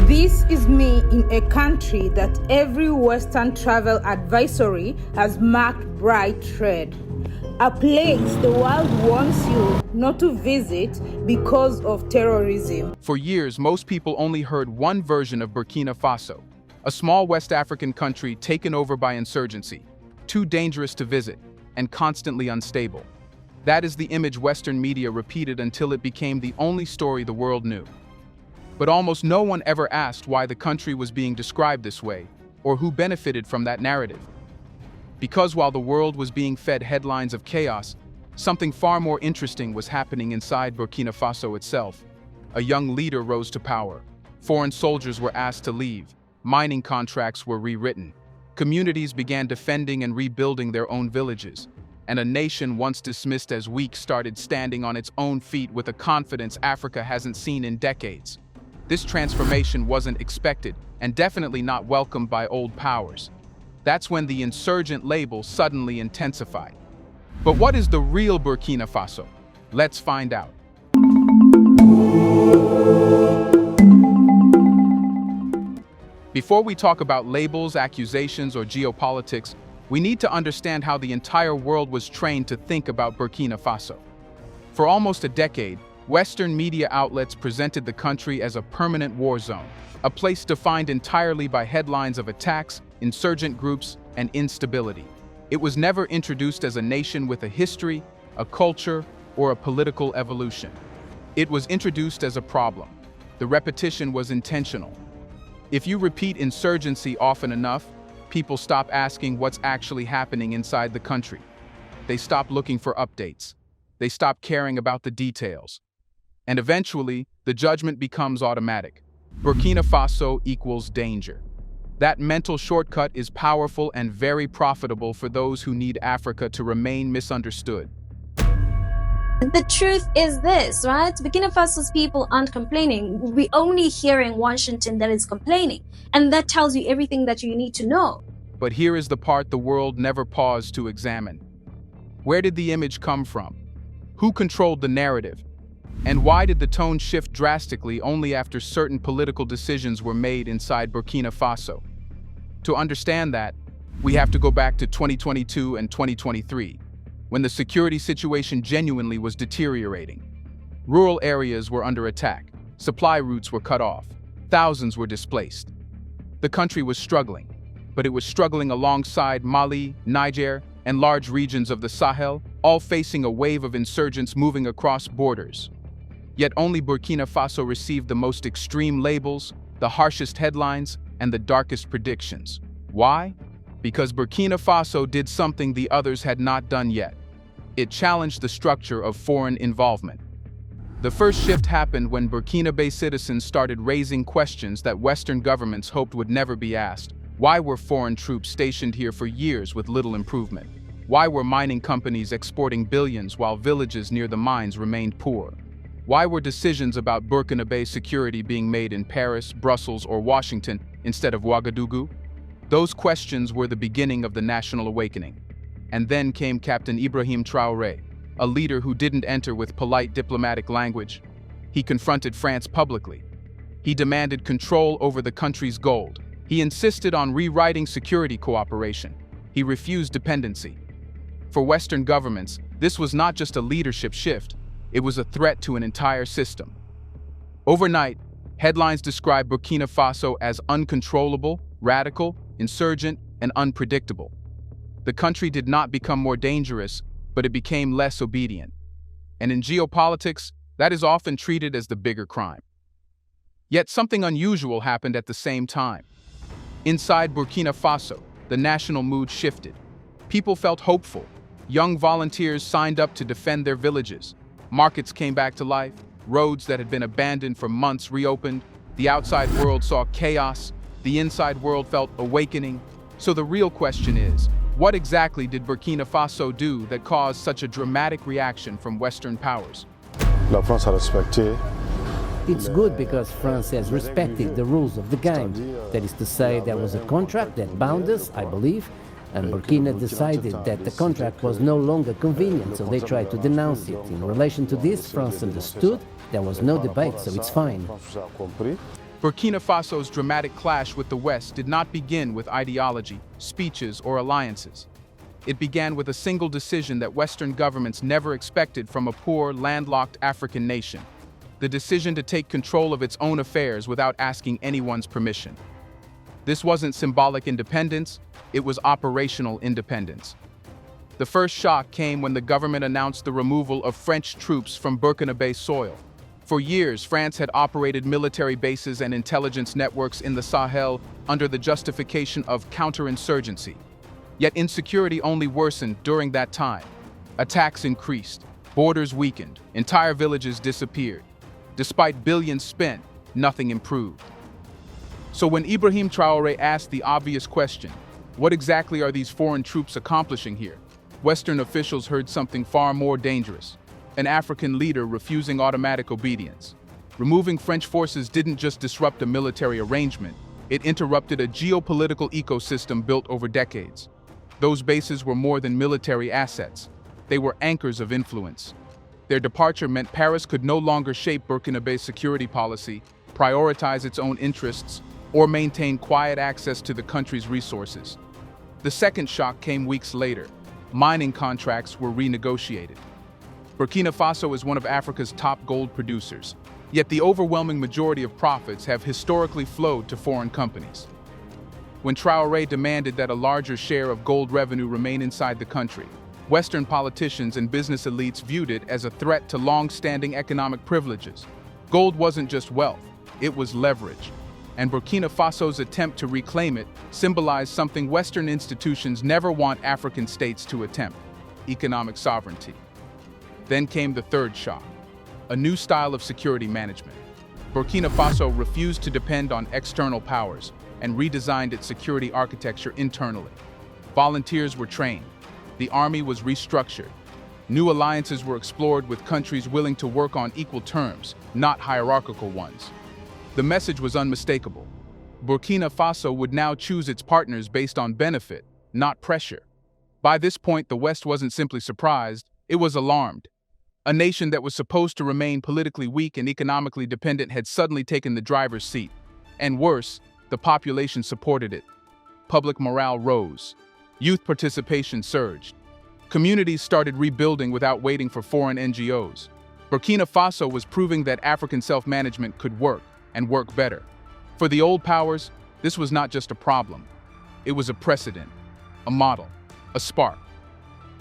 This is me in a country that every Western travel advisory has marked bright red. A place the world warns you not to visit because of terrorism. For years, most people only heard one version of Burkina Faso, a small West African country taken over by insurgency, too dangerous to visit, and constantly unstable. That is the image Western media repeated until it became the only story the world knew. But almost no one ever asked why the country was being described this way, or who benefited from that narrative. Because while the world was being fed headlines of chaos, something far more interesting was happening inside Burkina Faso itself. A young leader rose to power. Foreign soldiers were asked to leave. Mining contracts were rewritten. Communities began defending and rebuilding their own villages. And a nation once dismissed as weak started standing on its own feet with a confidence Africa hasn't seen in decades. This transformation wasn't expected and definitely not welcomed by old powers. That's when the insurgent label suddenly intensified. But what is the real Burkina Faso? Let's find out. Before we talk about labels, accusations, or geopolitics, we need to understand how the entire world was trained to think about Burkina Faso. For almost a decade, Western media outlets presented the country as a permanent war zone, a place defined entirely by headlines of attacks, insurgent groups, and instability. It was never introduced as a nation with a history, a culture, or a political evolution. It was introduced as a problem. The repetition was intentional. If you repeat insurgency often enough, people stop asking what's actually happening inside the country. They stop looking for updates. They stop caring about the details. And eventually, the judgment becomes automatic. Burkina Faso equals danger. That mental shortcut is powerful and very profitable for those who need Africa to remain misunderstood. The truth is this, right? Burkina Faso's people aren't complaining. We're only hearing Washington that is complaining. And that tells you everything that you need to know. But here is the part the world never paused to examine. Where did the image come from? Who controlled the narrative? And why did the tone shift drastically only after certain political decisions were made inside Burkina Faso? To understand that, we have to go back to 2022 and 2023, when the security situation genuinely was deteriorating. Rural areas were under attack, supply routes were cut off, thousands were displaced. The country was struggling, but it was struggling alongside Mali, Niger, and large regions of the Sahel, all facing a wave of insurgents moving across borders. Yet only Burkina Faso received the most extreme labels, the harshest headlines, and the darkest predictions. Why? Because Burkina Faso did something the others had not done yet. It challenged the structure of foreign involvement. The first shift happened when Burkinabe citizens started raising questions that Western governments hoped would never be asked. Why were foreign troops stationed here for years with little improvement? Why were mining companies exporting billions while villages near the mines remained poor? Why were decisions about Burkinabe security being made in Paris, Brussels, or Washington instead of Ouagadougou? Those questions were the beginning of the national awakening. And then came Captain Ibrahim Traoré, a leader who didn't enter with polite diplomatic language. He confronted France publicly. He demanded control over the country's gold. He insisted on rewriting security cooperation. He refused dependency. For Western governments, this was not just a leadership shift. It was a threat to an entire system. Overnight, headlines described Burkina Faso as uncontrollable, radical, insurgent, and unpredictable. The country did not become more dangerous, but it became less obedient. And in geopolitics, that is often treated as the bigger crime. Yet something unusual happened at the same time. Inside Burkina Faso, the national mood shifted. People felt hopeful. Young volunteers signed up to defend their villages. Markets came back to life, roads that had been abandoned for months reopened, the outside world saw chaos, the inside world felt awakening. So the real question is, what exactly did Burkina Faso do that caused such a dramatic reaction from Western powers? La France a respecté. It's good because France has respected the rules of the game. That is to say, there was a contract that bound us, I believe, and Burkina decided that the contract was no longer convenient, so they tried to denounce it. In relation to this, France understood, there was no debate, so it's fine. Burkina Faso's dramatic clash with the West did not begin with ideology, speeches, or alliances. It began with a single decision that Western governments never expected from a poor, landlocked African nation: the decision to take control of its own affairs without asking anyone's permission. This wasn't symbolic independence, it was operational independence. The first shock came when the government announced the removal of French troops from Burkina Faso soil. For years, France had operated military bases and intelligence networks in the Sahel under the justification of counterinsurgency. Yet insecurity only worsened during that time. Attacks increased, borders weakened, entire villages disappeared. Despite billions spent, nothing improved. So when Ibrahim Traoré asked the obvious question, what exactly are these foreign troops accomplishing here? Western officials heard something far more dangerous: an African leader refusing automatic obedience. Removing French forces didn't just disrupt a military arrangement, it interrupted a geopolitical ecosystem built over decades. Those bases were more than military assets. They were anchors of influence. Their departure meant Paris could no longer shape Burkina Faso's security policy, prioritize its own interests, or maintain quiet access to the country's resources. The second shock came weeks later. Mining contracts were renegotiated. Burkina Faso is one of Africa's top gold producers, yet the overwhelming majority of profits have historically flowed to foreign companies. When Traoré demanded that a larger share of gold revenue remain inside the country, Western politicians and business elites viewed it as a threat to long-standing economic privileges. Gold wasn't just wealth, it was leverage. And Burkina Faso's attempt to reclaim it symbolized something Western institutions never want African states to attempt: economic sovereignty. Then came the third shock: a new style of security management. Burkina Faso refused to depend on external powers and redesigned its security architecture internally. Volunteers were trained. The army was restructured. New alliances were explored with countries willing to work on equal terms, not hierarchical ones. The message was unmistakable. Burkina Faso would now choose its partners based on benefit, not pressure. By this point, the West wasn't simply surprised, it was alarmed. A nation that was supposed to remain politically weak and economically dependent had suddenly taken the driver's seat. And worse, the population supported it. Public morale rose. Youth participation surged. Communities started rebuilding without waiting for foreign NGOs. Burkina Faso was proving that African self-management could work, and work better. For the old powers, this was not just a problem. It was a precedent, a model, a spark.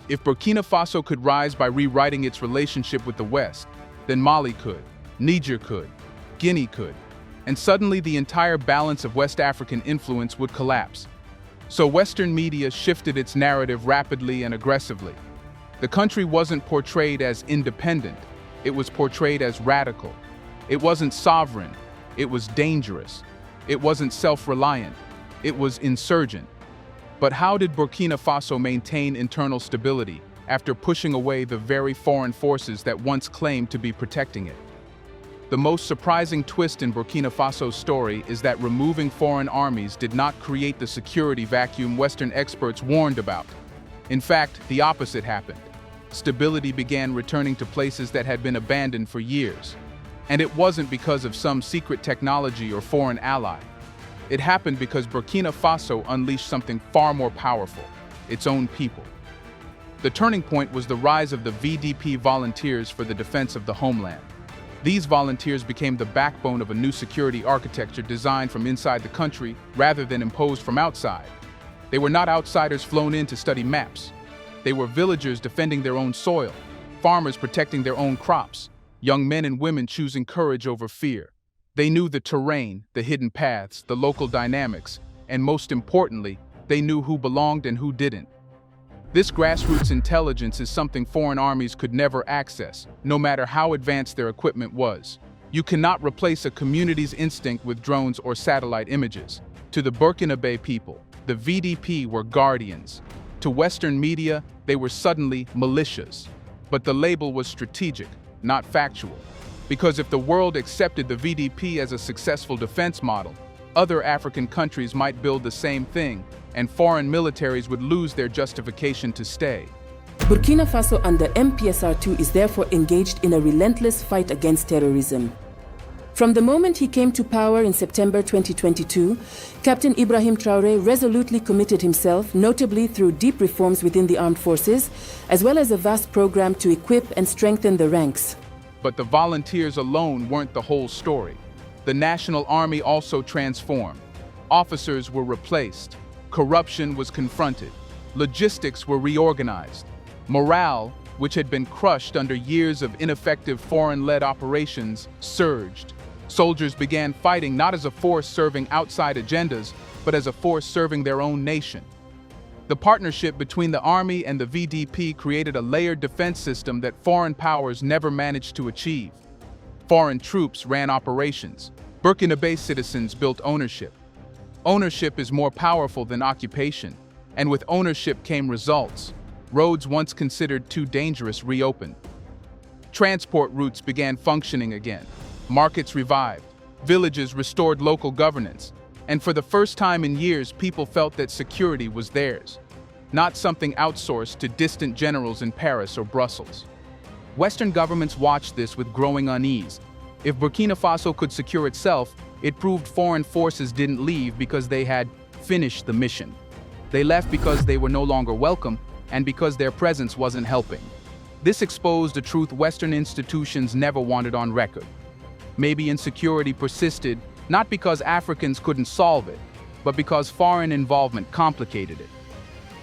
If Burkina Faso could rise by rewriting its relationship with the West, then Mali could, Niger could, Guinea could, and suddenly the entire balance of West African influence would collapse. So Western media shifted its narrative rapidly and aggressively. The country wasn't portrayed as independent, it was portrayed as radical. It wasn't sovereign, it was dangerous. It wasn't self-reliant, it was insurgent. But how did Burkina Faso maintain internal stability after pushing away the very foreign forces that once claimed to be protecting it? The most surprising twist in Burkina Faso's story is that removing foreign armies did not create the security vacuum Western experts warned about. In fact, the opposite happened. Stability began returning to places that had been abandoned for years. And it wasn't because of some secret technology or foreign ally. It happened because Burkina Faso unleashed something far more powerful: its own people. The turning point was the rise of the VDP volunteers for the defense of the homeland. These volunteers became the backbone of a new security architecture designed from inside the country rather than imposed from outside. They were not outsiders flown in to study maps. They were villagers defending their own soil, farmers protecting their own crops, young men and women choosing courage over fear. They knew the terrain, the hidden paths, the local dynamics, and most importantly, they knew who belonged and who didn't. This grassroots intelligence is something foreign armies could never access, no matter how advanced their equipment was. You cannot replace a community's instinct with drones or satellite images. To the Burkina Faso people, the VDP were guardians. To Western media, they were suddenly militias. But the label was strategic, not factual. Because if the world accepted the VDP as a successful defense model, other African countries might build the same thing, and foreign militaries would lose their justification to stay. Burkina Faso under MPSR2 is therefore engaged in a relentless fight against terrorism. From the moment he came to power in September 2022, Captain Ibrahim Traoré resolutely committed himself, notably through deep reforms within the armed forces, as well as a vast program to equip and strengthen the ranks. But the volunteers alone weren't the whole story. The National Army also transformed. Officers were replaced. Corruption was confronted. Logistics were reorganized. Morale, which had been crushed under years of ineffective foreign-led operations, surged. Soldiers began fighting not as a force serving outside agendas, but as a force serving their own nation. The partnership between the army and the VDP created a layered defense system that foreign powers never managed to achieve. Foreign troops ran operations. Burkina-based citizens built ownership. Ownership is more powerful than occupation, and with ownership came results. Roads once considered too dangerous reopened. Transport routes began functioning again. Markets revived. Villages restored local governance. And for the first time in years, people felt that security was theirs, not something outsourced to distant generals in Paris or Brussels. Western governments watched this with growing unease. If Burkina Faso could secure itself, it proved foreign forces didn't leave because they had finished the mission. They left because they were no longer welcome and because their presence wasn't helping. This exposed a truth Western institutions never wanted on record. Maybe insecurity persisted not because Africans couldn't solve it, but because foreign involvement complicated it.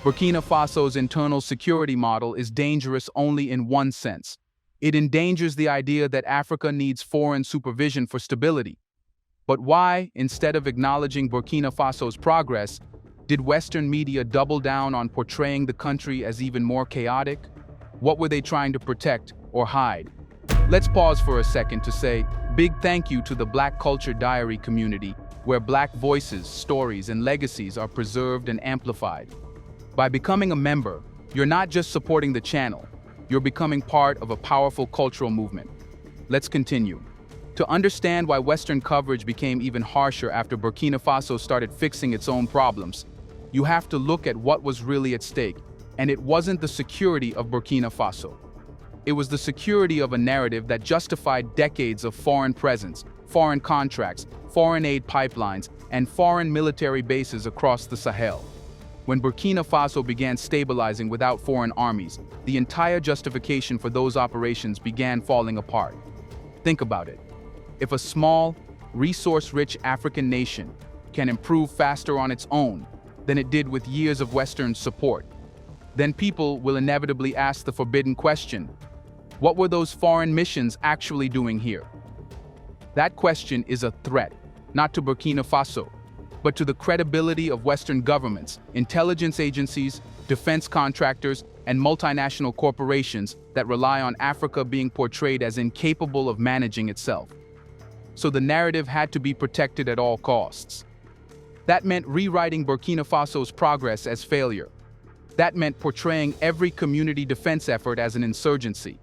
Burkina Faso's internal security model is dangerous only in one sense. It endangers the idea that Africa needs foreign supervision for stability. But why, instead of acknowledging Burkina Faso's progress, did Western media double down on portraying the country as even more chaotic? What were they trying to protect or hide? Let's pause for a second to say big thank you to the Black Culture Diary community, where Black voices, stories, and legacies are preserved and amplified. By becoming a member, you're not just supporting the channel, you're becoming part of a powerful cultural movement. Let's continue. To understand why Western coverage became even harsher after Burkina Faso started fixing its own problems, you have to look at what was really at stake, and it wasn't the security of Burkina Faso. It was the security of a narrative that justified decades of foreign presence, foreign contracts, foreign aid pipelines, and foreign military bases across the Sahel. When Burkina Faso began stabilizing without foreign armies, the entire justification for those operations began falling apart. Think about it. If a small, resource-rich African nation can improve faster on its own than it did with years of Western support, then people will inevitably ask the forbidden question: what were those foreign missions actually doing here? That question is a threat, not to Burkina Faso, but to the credibility of Western governments, intelligence agencies, defense contractors, and multinational corporations that rely on Africa being portrayed as incapable of managing itself. So the narrative had to be protected at all costs. That meant rewriting Burkina Faso's progress as failure. That meant portraying every community defense effort as an insurgency.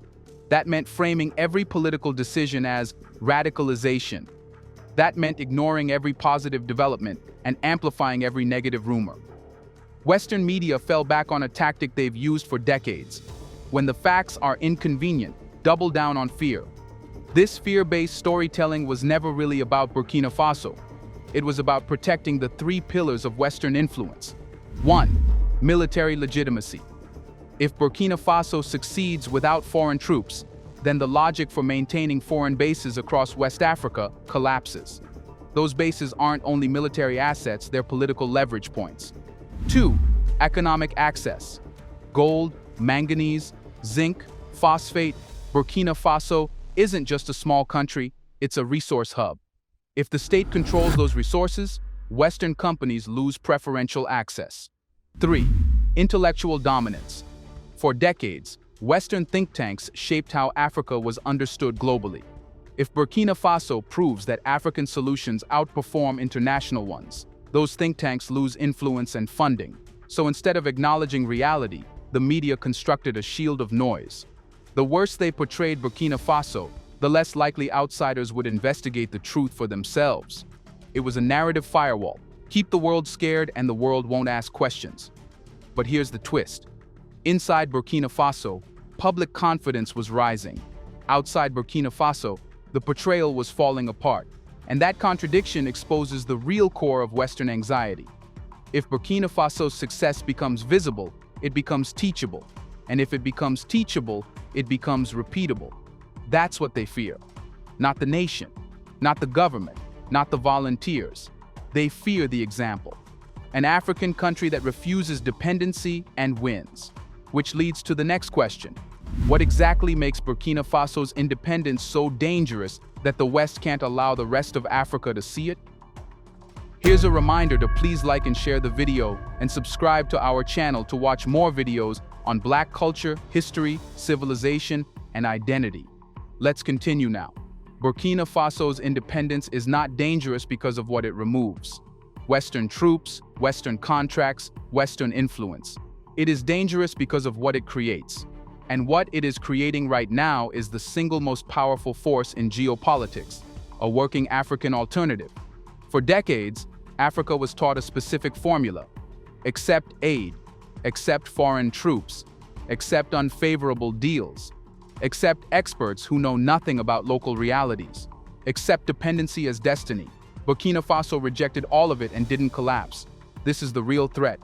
That meant framing every political decision as radicalization. That meant ignoring every positive development and amplifying every negative rumor. Western media fell back on a tactic they've used for decades. When the facts are inconvenient, double down on fear. This fear-based storytelling was never really about Burkina Faso. It was about protecting the three pillars of Western influence. 1. Military legitimacy. If Burkina Faso succeeds without foreign troops, then the logic for maintaining foreign bases across West Africa collapses. Those bases aren't only military assets, they're political leverage points. 2. Economic access. Gold, manganese, zinc, phosphate. Burkina Faso isn't just a small country, it's a resource hub. If the state controls those resources, Western companies lose preferential access. 3. Intellectual dominance. For decades, Western think tanks shaped how Africa was understood globally. If Burkina Faso proves that African solutions outperform international ones, those think tanks lose influence and funding. So instead of acknowledging reality, the media constructed a shield of noise. The worse they portrayed Burkina Faso, the less likely outsiders would investigate the truth for themselves. It was a narrative firewall. Keep the world scared and the world won't ask questions. But here's the twist. Inside Burkina Faso, public confidence was rising. Outside Burkina Faso, The portrayal was falling apart, and that contradiction exposes the real core of Western anxiety. If Burkina Faso's success becomes visible, it becomes teachable. And if it becomes teachable, it becomes repeatable. That's what they fear. Not the nation, not the government, not the volunteers. They fear the example. An African country that refuses dependency and wins. Which leads to the next question. What exactly makes Burkina Faso's independence so dangerous that the West can't allow the rest of Africa to see it? Here's a reminder to please like and share the video and subscribe to our channel to watch more videos on Black culture, history, civilization, and identity. Let's continue now. Burkina Faso's independence is not dangerous because of what it removes. Western troops, Western contracts, Western influence. It is dangerous because of what it creates. And what it is creating right now is the single most powerful force in geopolitics, a working African alternative. For decades, Africa was taught a specific formula: accept aid, accept foreign troops, accept unfavorable deals, accept experts who know nothing about local realities, accept dependency as destiny. Burkina Faso rejected all of it and didn't collapse. This is the real threat.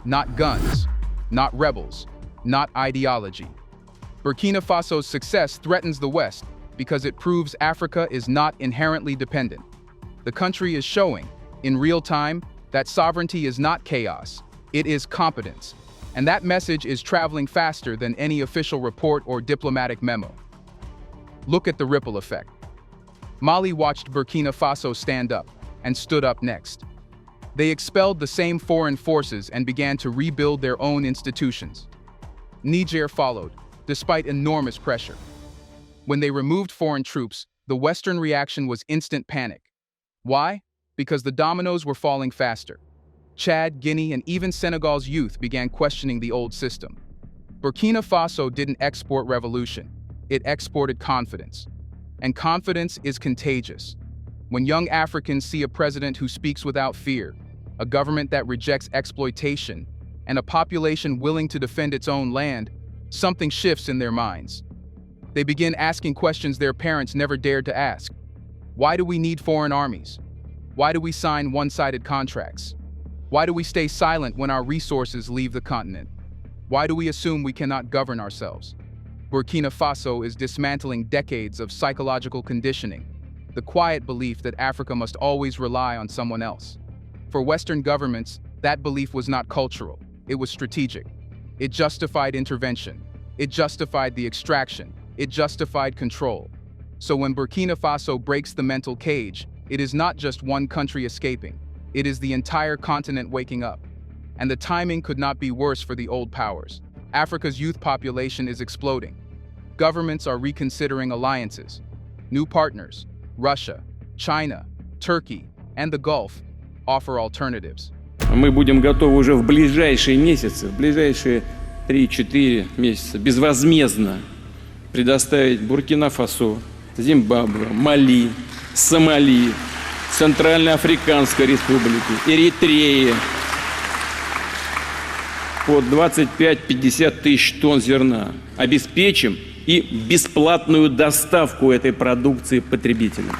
Not guns, not rebels, not ideology. Burkina Faso's success threatens the West because it proves Africa is not inherently dependent. The country is showing, in real time, that sovereignty is not chaos, it is competence. And that message is traveling faster than any official report or diplomatic memo. Look at the ripple effect. Mali watched Burkina Faso stand up and stood up next. They expelled the same foreign forces and began to rebuild their own institutions. Niger followed, despite enormous pressure. When they removed foreign troops, the Western reaction was instant panic. Why? Because the dominoes were falling faster. Chad, Guinea, and even Senegal's youth began questioning the old system. Burkina Faso didn't export revolution, it exported confidence. And confidence is contagious. When young Africans see a president who speaks without fear, a government that rejects exploitation, and a population willing to defend its own land, something shifts in their minds. They begin asking questions their parents never dared to ask. Why do we need foreign armies? Why do we sign one-sided contracts? Why do we stay silent when our resources leave the continent? Why do we assume we cannot govern ourselves? Burkina Faso is dismantling decades of psychological conditioning, the quiet belief that Africa must always rely on someone else. For Western governments, that belief was not cultural, it was strategic. It justified intervention, it justified the extraction, it justified control. So when Burkina Faso breaks the mental cage, it is not just one country escaping, it is the entire continent waking up. And the timing could not be worse for the old powers. Africa's youth population is exploding. Governments are reconsidering alliances. New partners, Russia, China, Turkey, and the Gulf, offer alternatives. Мы будем готовы уже в ближайшие месяцы, в ближайшие 3-4 месяца безвозмездно предоставить Буркина-Фасо, Зимбабве, Мали, Сомали, Центральноафриканской Республике, Эритрее по 25-50 тысяч тонн зерна. Обеспечим и бесплатную доставку этой продукции потребителям.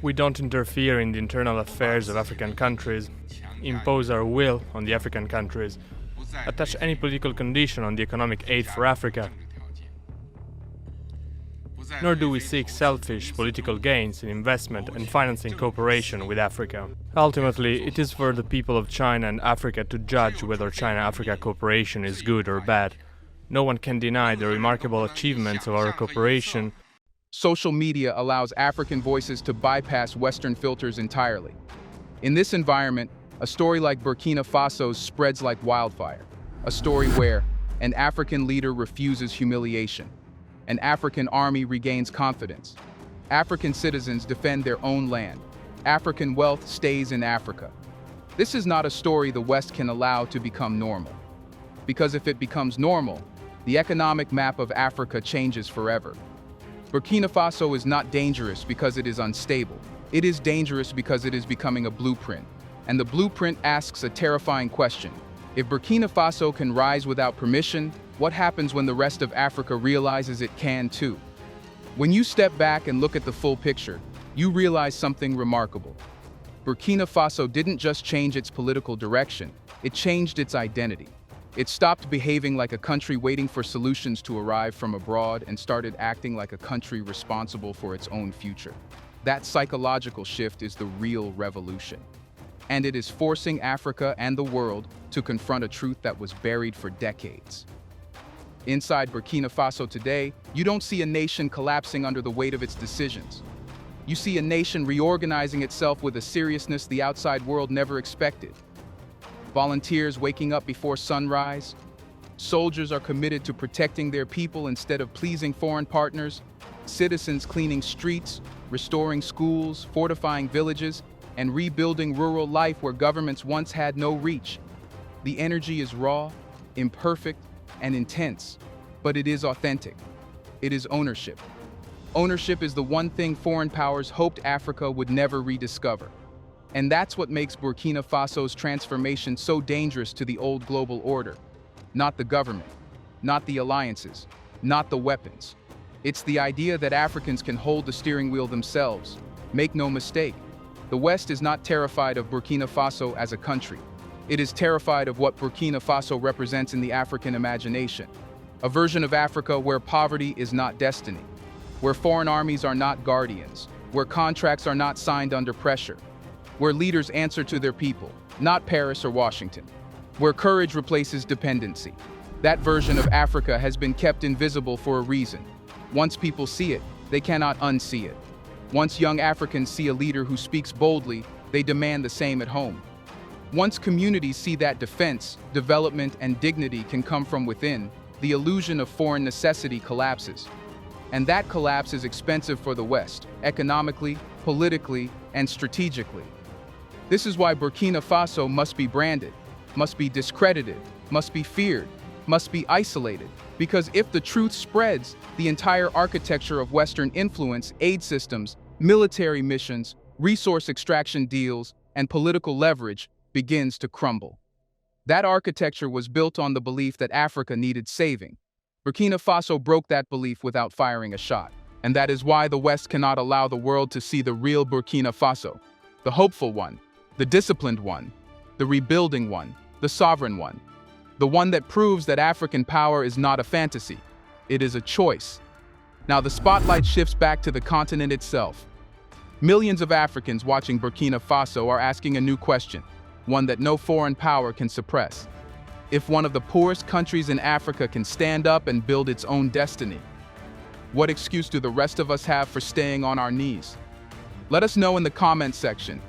We don't interfere in the internal affairs of African countries, impose our will on the African countries, attach any political condition on the economic aid for Africa, nor do we seek selfish political gains in investment and financing cooperation with Africa. Ultimately, it is for the people of China and Africa to judge whether China-Africa cooperation is good or bad. No one can deny the remarkable achievements of our cooperation. Social media allows African voices to bypass Western filters entirely. In this environment, a story like Burkina Faso's spreads like wildfire. A story where an African leader refuses humiliation. An African army regains confidence. African citizens defend their own land. African wealth stays in Africa. This is not a story the West can allow to become normal. Because if it becomes normal, the economic map of Africa changes forever. Burkina Faso is not dangerous because it is unstable. It is dangerous because it is becoming a blueprint. And the blueprint asks a terrifying question. If Burkina Faso can rise without permission, what happens when the rest of Africa realizes it can too? When you step back and look at the full picture, you realize something remarkable. Burkina Faso didn't just change its political direction, it changed its identity. It stopped behaving like a country waiting for solutions to arrive from abroad and started acting like a country responsible for its own future. That psychological shift is the real revolution. And it is forcing Africa and the world to confront a truth that was buried for decades. Inside Burkina Faso today, you don't see a nation collapsing under the weight of its decisions. You see a nation reorganizing itself with a seriousness the outside world never expected. Volunteers waking up before sunrise. Soldiers are committed to protecting their people instead of pleasing foreign partners. Citizens cleaning streets, restoring schools, fortifying villages, and rebuilding rural life where governments once had no reach. The energy is raw, imperfect, and intense, but it is authentic. It is ownership. Ownership is the one thing foreign powers hoped Africa would never rediscover. And that's what makes Burkina Faso's transformation so dangerous to the old global order. Not the government, not the alliances, not the weapons. It's the idea that Africans can hold the steering wheel themselves. Make no mistake, the West is not terrified of Burkina Faso as a country. It is terrified of what Burkina Faso represents in the African imagination. A version of Africa where poverty is not destiny, where foreign armies are not guardians, where contracts are not signed under pressure, where leaders answer to their people, not Paris or Washington, where courage replaces dependency. That version of Africa has been kept invisible for a reason. Once people see it, they cannot unsee it. Once young Africans see a leader who speaks boldly, they demand the same at home. Once communities see that defense, development, and dignity can come from within, the illusion of foreign necessity collapses. And that collapse is expensive for the West, economically, politically, and strategically. This is why Burkina Faso must be branded, must be discredited, must be feared, must be isolated, because if the truth spreads, the entire architecture of Western influence, aid systems, military missions, resource extraction deals, and political leverage begins to crumble. That architecture was built on the belief that Africa needed saving. Burkina Faso broke that belief without firing a shot. And that is why the West cannot allow the world to see the real Burkina Faso, the hopeful one, the disciplined one, the rebuilding one, the sovereign one, the one that proves that African power is not a fantasy, it is a choice. Now the spotlight shifts back to the continent itself. Millions of Africans watching Burkina Faso are asking a new question, one that no foreign power can suppress. If one of the poorest countries in Africa can stand up and build its own destiny, what excuse do the rest of us have for staying on our knees? Let us know in the comments section.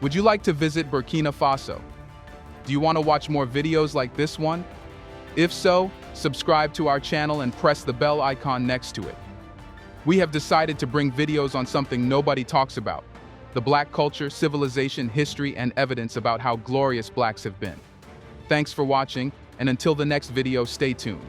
Would you like to visit Burkina Faso? Do you want to watch more videos like this one? If so, subscribe to our channel and press the bell icon next to it. We have decided to bring videos on something nobody talks about: the Black culture, civilization, history, and evidence about how glorious Blacks have been. Thanks for watching, and until the next video, stay tuned.